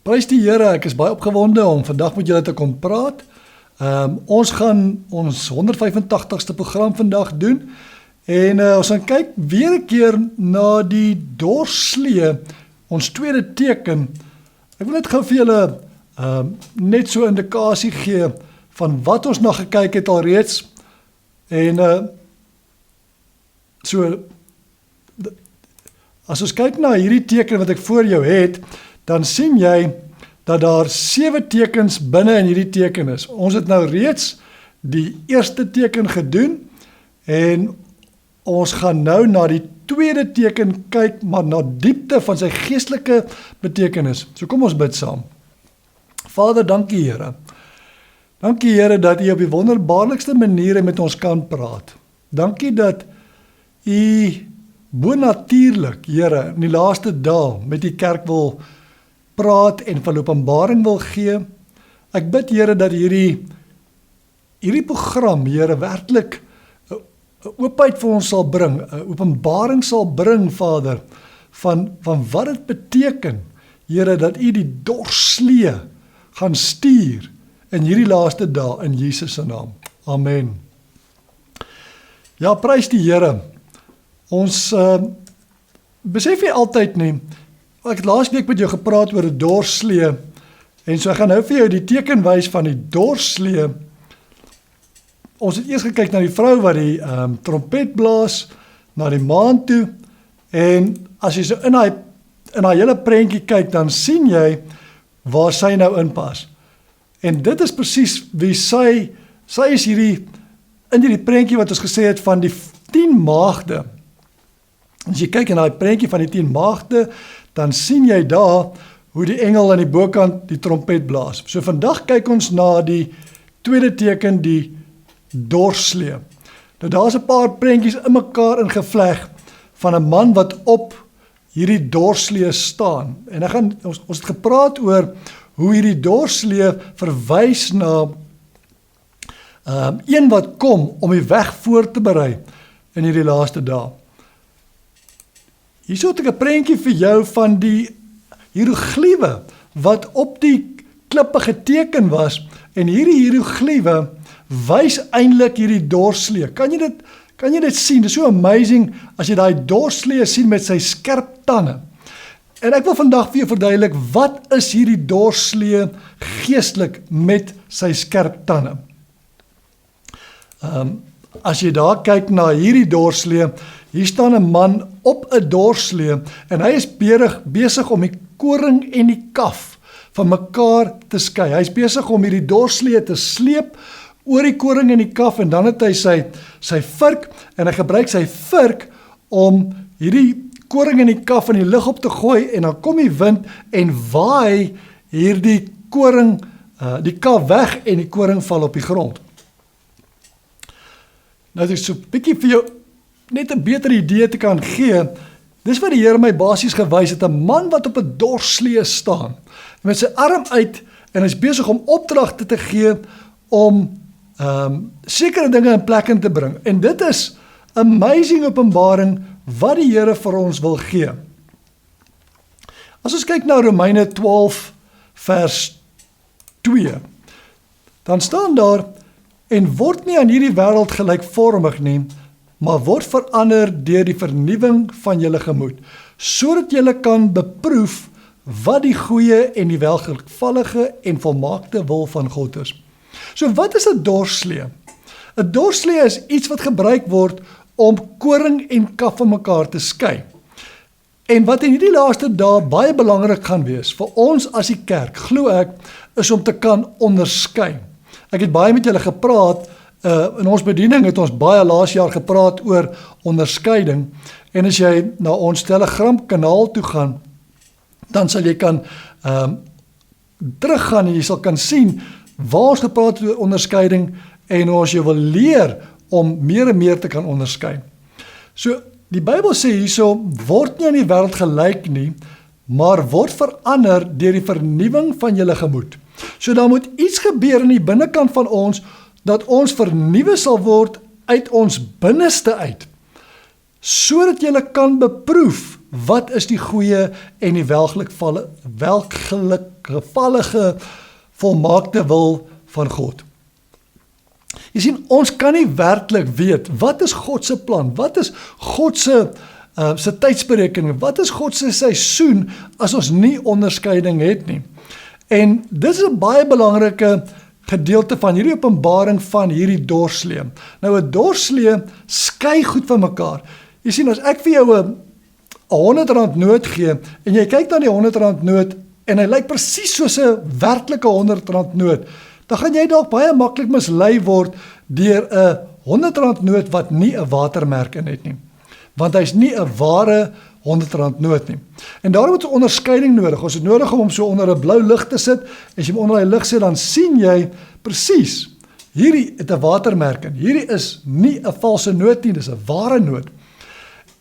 Prys die Here, ek is baie opgewonde om vandag met julle te kom praat. Ons gaan ons 185ste program vandag doen en ons gaan kyk weer 'n keer na die doorslee, ons tweede teken. Ek wil net gou vir julle net so 'n indikasie gee van wat ons nog gekyk het alreeds en as ons kyk na hierdie teken wat ek voor jou het, dan sien jy dat daar 7 tekens binne in hierdie teken is. Ons het nou reeds die eerste teken gedoen en ons gaan nou na die tweede teken kyk, maar na diepte van sy geestelike betekenis. So kom ons bid saam. Vader, dankie Here. Dankie Here dat U op die wonderbaarlikste maniere met ons kan praat. Dankie dat U bonatuurlik, Here, in die laaste dae met die kerk wil praat en van openbaring wil gee. Ek bid Here dat hierdie program, Here, werklik 'n oopheid vir ons sal bring, 'n openbaring sal bring, Vader, van wat dit beteken, Here, dat U die doorslee gaan stuur in hierdie laaste dae in Jesus se naam. Amen. Ja, prys die Here. Ons besef nie altyd nie. Ek het laas week met jou gepraat oor 'n doorslee en so ek gaan nou vir jou die teken wys van die doorslee. Ons het eers gekyk na die vrou wat die trompet blaas na die maan toe en as jy so in haar hele prentjie kyk, dan sien jy waar sy nou inpas. En dit is presies wie sy is in hierdie prentjie wat ons gesê het van die 10 maagde. As jy kyk in daai prentjie van die 10 maagde, dan sien jy daar hoe die engel aan die bokant die trompet blaas. So vandag kyk ons na die tweede teken, die doorslee. Nou daar's 'n paar prentjies in mekaar ingevleg van 'n man wat op hierdie doorslee staan. En ons het gepraat oor hoe hierdie doorslee verwys na een wat kom om die weg voor te berei in hierdie laaste dae. Hier het ek 'n prentjie vir jou van die hierogliewe wat op die klippe geteken was en hierdie hierogliewe wys eintlik hierdie doorslee. Kan jy dit sien? Dit is so amazing as jy daai doorslee sien met sy skerp tande. En ek wil vandag vir jou verduidelik wat is hierdie doorslee geestelik met sy skerp tande. As jy daar kyk na hierdie doorslee, hier staan 'n man op 'n doorslee en hy is besig om die koring en die kaf van mekaar te skei. Hy is besig om hierdie doorslee te sleep oor die koring en die kaf en dan het hy sy vurk en hy gebruik sy vurk om hierdie koring en die kaf in die lug op te gooi en dan kom die wind en waai hierdie koring, die kaf weg en die koring val op die grond. Nou dis so 'n bietjie vir jou net 'n beter idee te kan gee. Dis wat die Here my basies gewys het, 'n man wat op 'n doorslee staan met sy arm uit en hy's besig om opdragte te gee om sekere dinge in plek in te bring. En dit is amazing openbaring wat die Here vir ons wil gee. As ons kyk na Romeine 12 vers 2, dan staan daar, en word nie aan hierdie wêreld gelykvormig nie, maar word verander deur die vernuwing van julle gemoed, sodat julle kan beproef wat die goeie en die welgevallige en volmaakte wil van God is. So wat is 'n doorslee? 'n Doorslee is iets wat gebruik word om koring en kaf van mekaar te skei. En wat in hierdie laaste dae baie belangrik gaan wees vir ons as die kerk, glo ek, is om te kan onderskei. Ek het baie met julle gepraat, in ons bediening het ons baie laas jaar gepraat oor onderskeiding, en as jy na ons Telegram kanaal toe gaan, dan sal jy kan teruggaan en jy sal kan sien waar ons gepraat oor onderskeiding en ons jy wil leer om meer en meer te kan onderskei. So, die Bybel sê hierso, word nie aan die wêreld gelyk nie, maar word verander deur die vernuwing van julle gemoed. So daar moet iets gebeur in die binnekant van ons, dat ons vernuwe sal word uit ons binneste uit, sodat julle kan beproef wat is die goeie en die welgevallige volmaakte wil van God. Jy sien, ons kan nie werklik weet, wat is God se plan, wat is God se tydsberekening, wat is God se seisoen, as ons nie onderskeiding het nie. En dit is 'n baie belangrike gedeelte van hierdie openbaring van hierdie dorslee. Nou 'n dorslee skei goed van mekaar. Jy sien, as ek vir jou 'n R100 noot gee, en jy kyk na die R100 noot, en hy lyk presies soos 'n werklike R100 noot, dan gaan jy dalk baie maklik mislei word deur 'n R100 noot wat nie 'n watermerk in het nie. Want hy's nie 'n ware R100 noot nie. En daarom het ons onderskeiding nodig. Ons het nodig om hom so onder 'n blou lig te sit. As jy hom onder die lig sit, dan sien jy presies, hierdie het 'n watermerk in. Hierdie is nie 'n valse noot nie, dis 'n ware noot.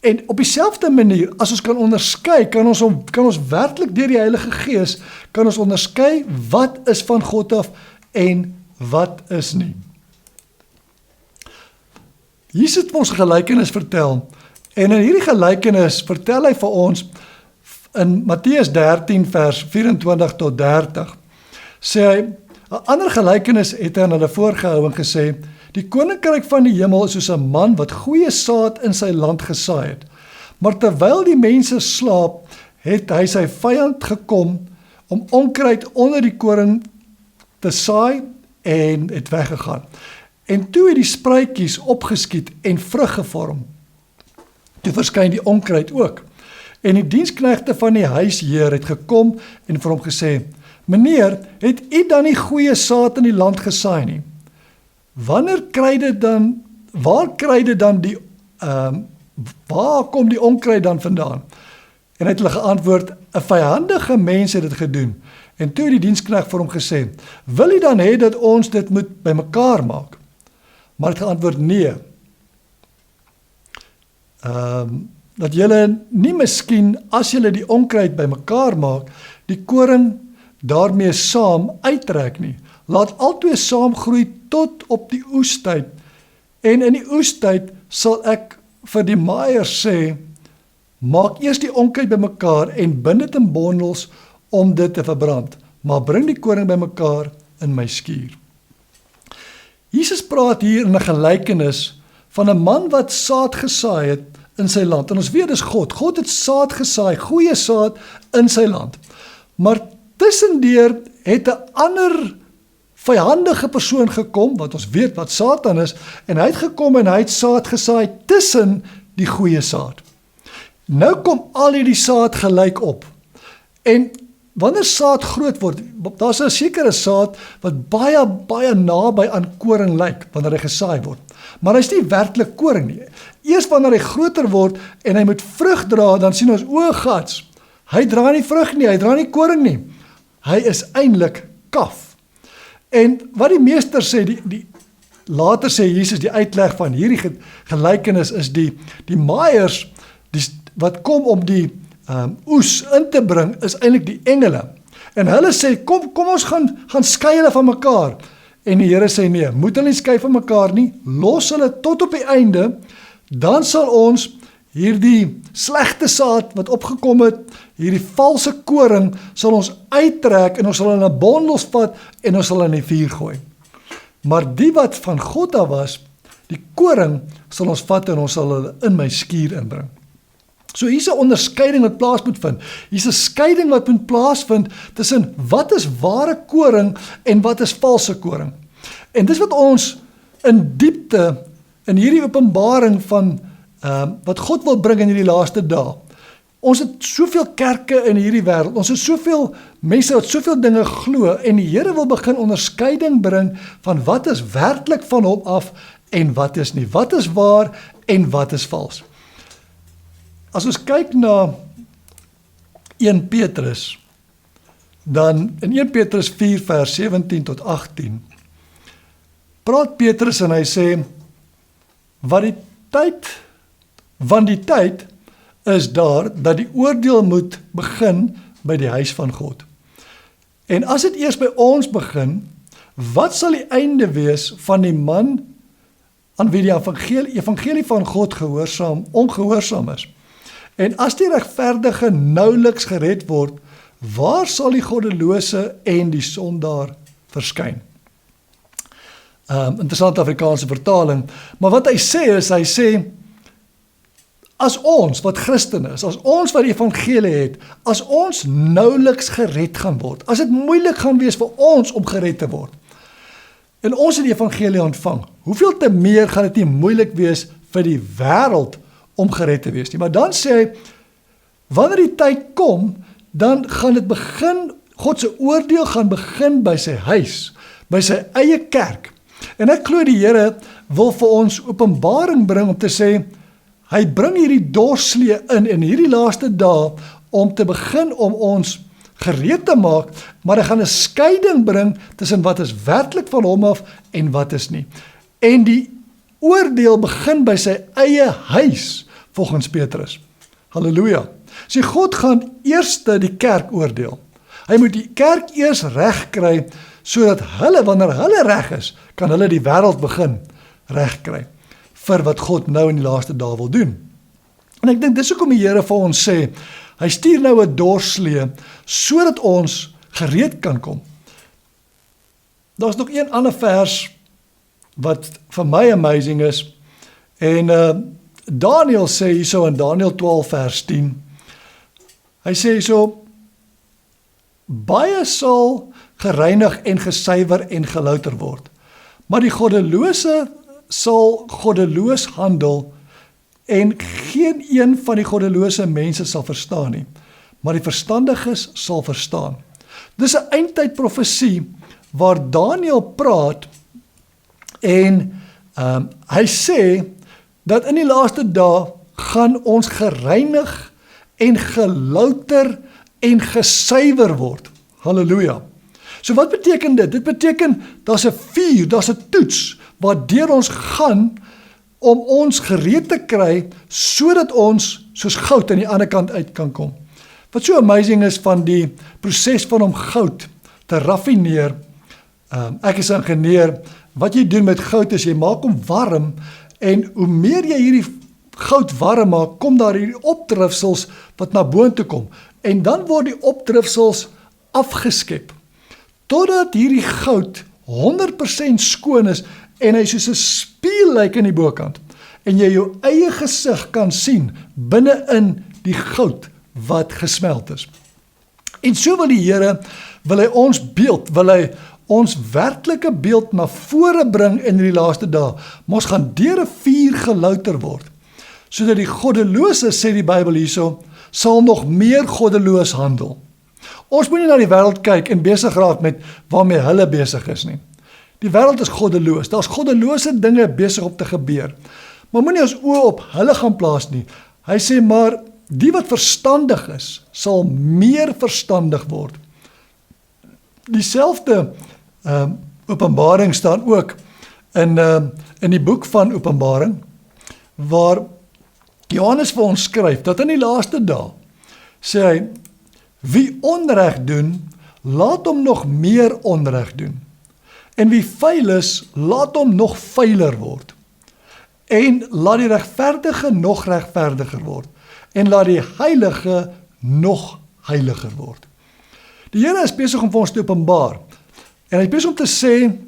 En op dieselfde manier, as ons kan onderskei, kan ons werklik deur die Heilige Gees, kan ons onderskei wat is van God af en wat is nie. Jesus het ons 'n gelykenis vertel, en in hierdie gelykenis vertel hy vir ons, in Matteus 13 vers 24 tot 30, sê hy, 'n ander gelykenis het hy aan hulle voorgehou en gesê, die koninkryk van die hemel is soos 'n man wat goeie saad in sy land gesaai het. Maar terwyl die mense slaap, het hy sy vyand gekom om onkruid onder die koring te saai en het weggegaan. En toe het die spruitjies opgeskiet en vrug gevorm. Toe verskyn die onkruid ook. En die diensknegte van die huisheer het gekom en vir hom gesê, meneer, het u dan nie goeie saad in die land gesaai nie? Waar kry dit dan die, waar kom die onkruid dan vandaan? En hy het hulle geantwoord, 'n vyhandige mens het dit gedoen. En toe het die diensknegt vir hom gesê, wil u dan hê dat ons dit moet bymekaar maak? Maar het geantwoord, nee. Dat julle nie miskien, as julle die onkruid bymekaar maak, die koring daarmee saam uittrek nie. Laat albei saam groei tot op die oestyd. En in die oestyd sal ek vir die maaiers sê, maak eers die onkruid bymekaar en bind dit in bondels om dit te verbrand, maar bring die koring bymekaar in my skuur. Jesus praat hier in 'n gelykenis van 'n man wat saad gesaai het in sy land. En ons weet dis God. God het saad gesaai, goeie saad in sy land. Maar tussendeur het 'n ander vyhandige persoon gekom, wat ons weet wat Satan is, en hy het gekom en hy het saad gesaai tussen die goeie saad. Nou kom al hierdie saad gelyk op. En wanneer saad groot word, daar's 'n sekere saad wat baie naby aan koring lyk, wanneer hy gesaai word. Maar hy's nie werklik koring nie. Eers wanneer hy groter word en hy moet vrug dra, dan sien ons, o gats, hy dra nie vrug nie, hy dra nie koring nie. Hy is eintlik kaf. En wat die meester sê, later sê Jesus, die uitleg van hierdie gelykenis is die maaiers, wat kom om die oes in te bring, is eintlik die engele. En hulle sê, kom ons gaan skei hulle van mekaar. En die Here sê, nee, moet hulle nie skei van mekaar nie, los hulle tot op die einde, dan sal ons hierdie slegte saad wat opgekom het, hierdie valse koring, sal ons uittrek en ons sal hulle in bondels vat en ons sal hulle in die vuur gooi. Maar die wat van God af was, die koring, sal ons vat en ons sal hulle in my skuur inbring. So hier is 'n onderskeiding wat plaas moet vind. Hier is 'n skeiding wat moet plaasvind tussen wat is ware koring en wat is valse koring. En dis wat ons in diepte in hierdie openbaring van wat God wil bring in hierdie laaste dae. Ons het soveel kerke in hierdie wêreld. Ons het soveel mense wat soveel dinge glo en die Here wil begin onderskeiding bring van wat is werklik van hom af en wat is nie. Wat is waar en wat is vals. As ons kyk na 1 Petrus, dan in 1 Petrus 4 vers 17 tot 18, praat Petrus en hy sê, want die tyd is daar, dat die oordeel moet begin by die huis van God. En as dit eers by ons begin, wat sal die einde wees van die man, aan wie die evangelie van God ongehoorsaam is? En as die regverdige nouliks gered word, waar sal die goddelose en die sondaar verskyn? Interessante Afrikaanse vertaling, maar wat hy sê, as ons wat Christen is, as ons wat die evangelie het, as ons nouliks gered gaan word, as dit moeilik gaan wees vir ons om gered te word, en ons het die evangelie ontvang, hoeveel te meer gaan dit nie moeilik wees vir die wêreld om gered te wees nie. Maar dan sê hy, wanneer die tyd kom, dan gaan dit begin, God se oordeel gaan begin by sy huis, by sy eie kerk. En ek glo die Here wil vir ons openbaring bring om te sê, hy bring hierdie doorslee in hierdie laaste dae om te begin om ons gereed te maak, maar hy gaan 'n skeiding bring tussen wat is werklik van hom af en wat is nie. En die oordeel begin by sy eie huis, volgens Petrus. Halleluja. So God gaan eers die kerk oordeel. Hy moet die kerk eers reg kry, sodat hulle, wanneer hulle reg is, kan hulle die wêreld begin reg kry, vir wat God nou in die laaste dae wil doen. En ek dink, dis hoekom die Here vir ons sê, hy stuur nou 'n doorslee, sodat ons gereed kan kom. Daar's nog een ander vers, wat vir my amazing is, en Daniel sê hierso in Daniel 12 vers 10, hy sê hierso, baie sal gereinig en gesuiwer en gelouter word, maar die goddelose sal goddeloos handel, en geen een van die goddelose mense sal verstaan nie, maar die verstandiges sal verstaan. Dis 'n eindtyd profesie, waar Daniel praat, en hy sê, dat in die laaste dae, gaan ons gereinig, en gelouter, en gesuiwer word. Halleluja. So wat beteken dit? Dit beteken, daar's 'n vuur, daar's 'n toets, waardeur ons gaan, om ons gereed te kry, sodat ons, soos goud, aan die ander kant uit kan kom. Wat so amazing is van die proses van om goud te raffineer, ek is ingenieur, wat jy doen met goud is, jy maak hom warm, en hoe meer jy hierdie goud warm maak, kom daar hierdie opdrifsels, wat na boontoe kom, en dan word die opdrifsels afgeskep, totdat hierdie goud 100% skoon is, en hy soos 'n spieël lyk in die bokant, en jy jou eie gesig kan sien, binne in die goud, wat gesmeld is. En so wil die Here, wil hy ons beeld, wil hy ons werklike beeld na vore bring in die laaste dae, maar ons gaan deur 'n vuur gelouter word, sodat die goddelose, sê die Bybel hierso, sal nog meer goddeloos handel. Ons moet nie na die wêreld kyk en besig raak met waarmee hulle besig is nie. Die wêreld is goddeloos, daar's goddelose dinge besig om te gebeur, maar moenie ons oë op hulle gaan plaas nie. Hy sê maar, die wat verstandig is, sal meer verstandig word. Dieselfde Openbaring staan ook in die boek van Openbaring, waar Johannes vir ons skryf, dat in die laaste dae, sê hy, wie onreg doen, laat hom nog meer onreg doen. En wie vuil is, laat hom nog vuiler word. En laat die regverdige nog regverdiger word. En laat die heilige nog heiliger word. Die Here is besig om vir ons te openbaar. En hy is besig om te sê,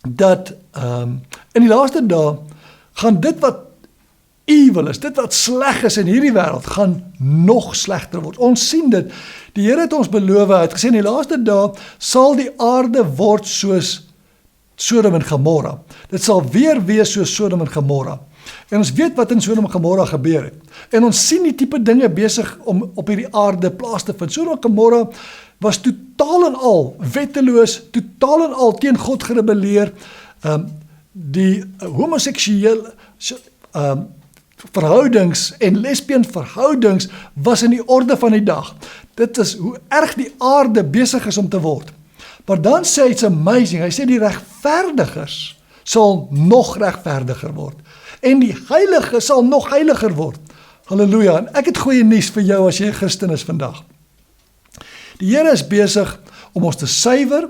dat in die laaste dae, gaan dit wat evil is, dit wat sleg is in hierdie wêreld, gaan nog slegter word. Ons sien dit, die Here het ons beloof, hy het gesê, in die laaste dae, sal die aarde word soos Sodom en Gomorra. Dit sal weer wees soos Sodom en Gomorra. En ons weet wat in Sodom en Gomorra gebeur het. En ons sien die tipe dinge besig om op hierdie aarde plaas te vind. Sodom en Gomorra was totaal en al wetteloos, totaal en al teen God gerebelleer. Die homoseksuele verhoudings en lesbien verhoudings was in die orde van die dag. Dit is hoe erg die aarde besig is om te word. Maar dan sê hy, it's amazing, hy sê die regverdigers sal nog regverdiger word. En die heilige sal nog heiliger word. Halleluja, en ek het goeie nuus vir jou as jy 'n Christen is vandag. Die Here is besig om ons te suiwer,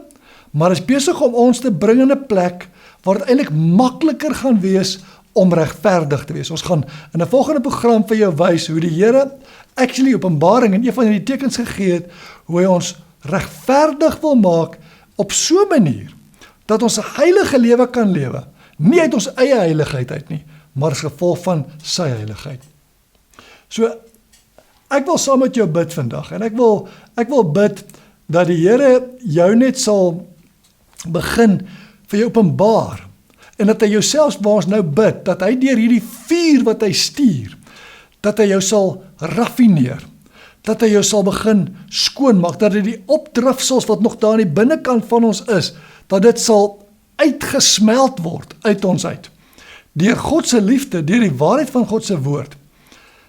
maar is besig om ons te bring in 'n plek waar dit eintlik makliker gaan wees om regverdig te wees. Ons gaan in 'n volgende program vir jou wys hoe die Here actually Openbaring en een van hierdie tekens gegee het, hoe hy ons regverdig wil maak op so 'n manier, dat ons 'n heilige lewe kan lewe. Nie uit ons eie heiligheid uit nie, maar as gevolg van sy heiligheid. So, ek wil saam met jou bid vandag, en ek wil bid dat die Here jou net sal begin vir jou openbaar, en dat hy jou selfs waar ons nou bid, dat hy deur hierdie vuur wat hy stuur, dat hy jou sal raffineer, dat hy jou sal begin skoonmaak, dat hy die opdrifsels wat nog daar aan die binnekant van ons is, dat dit sal uitgesmeld word uit ons uit, deur God se liefde, deur die waarheid van God se woord.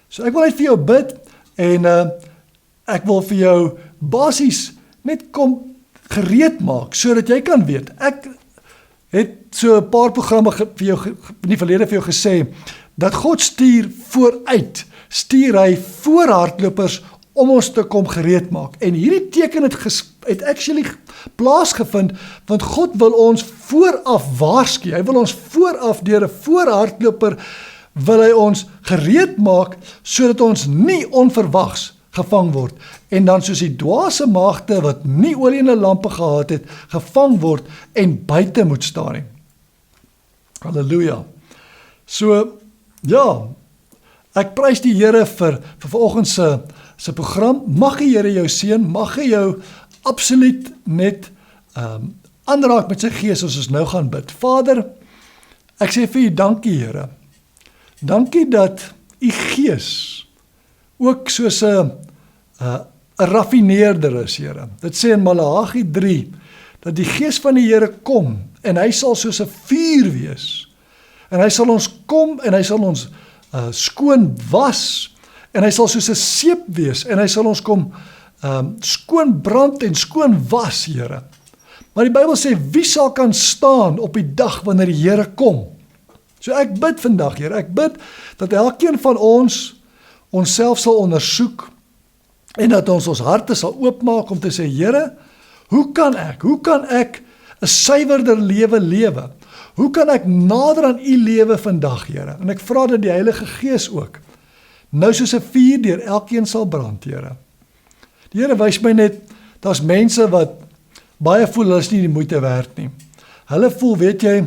So ek wil net vir jou bid, en ek wil vir jou basies net kom gereed maak, sodat jy kan weet. Ek het so 'n paar programme vir jou in die verlede vir jou gesê, dat God stuur vooruit, stuur hy voorhardlopers om ons te kom gereed maak. En hierdie teken het actually plaasgevind, want God wil ons vooraf waarsku, hy wil ons vooraf deur 'n voorhardloper, wil hy ons gereed maak, sodat ons nie onverwags gevang word, en dan soos die dwaase maagde wat nie olie in 'n lampe gehad het, gevang word en buite moet staan nie. Halleluja. So, ja, ek prys die Here vir vanoggend se program. Mag die Here jou seën, mag hy jou absoluut net aanraak met sy gees as ons nou gaan bid. Vader, ek sê vir u dankie, Here. Dankie dat u gees ook soos 'n raffineerder is, Here. Dit sê in Maleagi 3, dat die gees van die Here kom, en hy sal soos 'n vuur wees, en hy sal ons kom, en hy sal ons skoon was, en hy sal soos 'n seep wees, en hy sal ons kom skoon brand en skoon was, Here. Maar die Bybel sê, wie sal kan staan op die dag wanneer die Here kom? So ek bid vandag, Here, ek bid dat elkeen van ons onsself sal ondersoek, en dat ons harte sal oopmaak om te sê, Here, hoe kan ek 'n suiwerder lewe lewe? Hoe kan ek nader aan u lewe vandag, Here? En ek vra dat die Heilige Gees ook nou soos 'n vuur deur elkeen sal brand, Here. Die Here wys my net, daar's mense wat baie voel hulle is nie die moeite werd nie. Hulle voel, weet jy,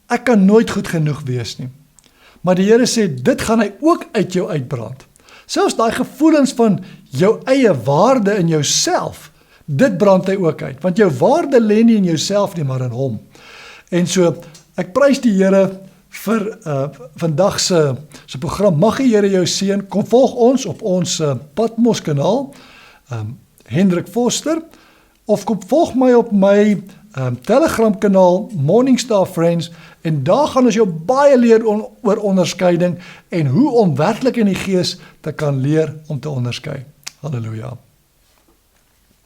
ek kan nooit goed genoeg wees nie. Maar die Here sê, dit gaan hy ook uit jou uitbrand. Selfs daai gevoelens van jou eie waarde in jouself, dit brand hy ook uit. Want jou waarde lê nie in jouself nie, maar in hom. En so, ek prys die Here vir vandag se program. Mag die Here jou seën. Kom volg ons op ons Patmos kanaal, Hendrik Foster, of kom volg my op my Telegram kanaal Morningstar Friends, en daar gaan ons jou baie leer oor onderskeiding en hoe om werklik in die gees te kan leer om te onderskei. Halleluja.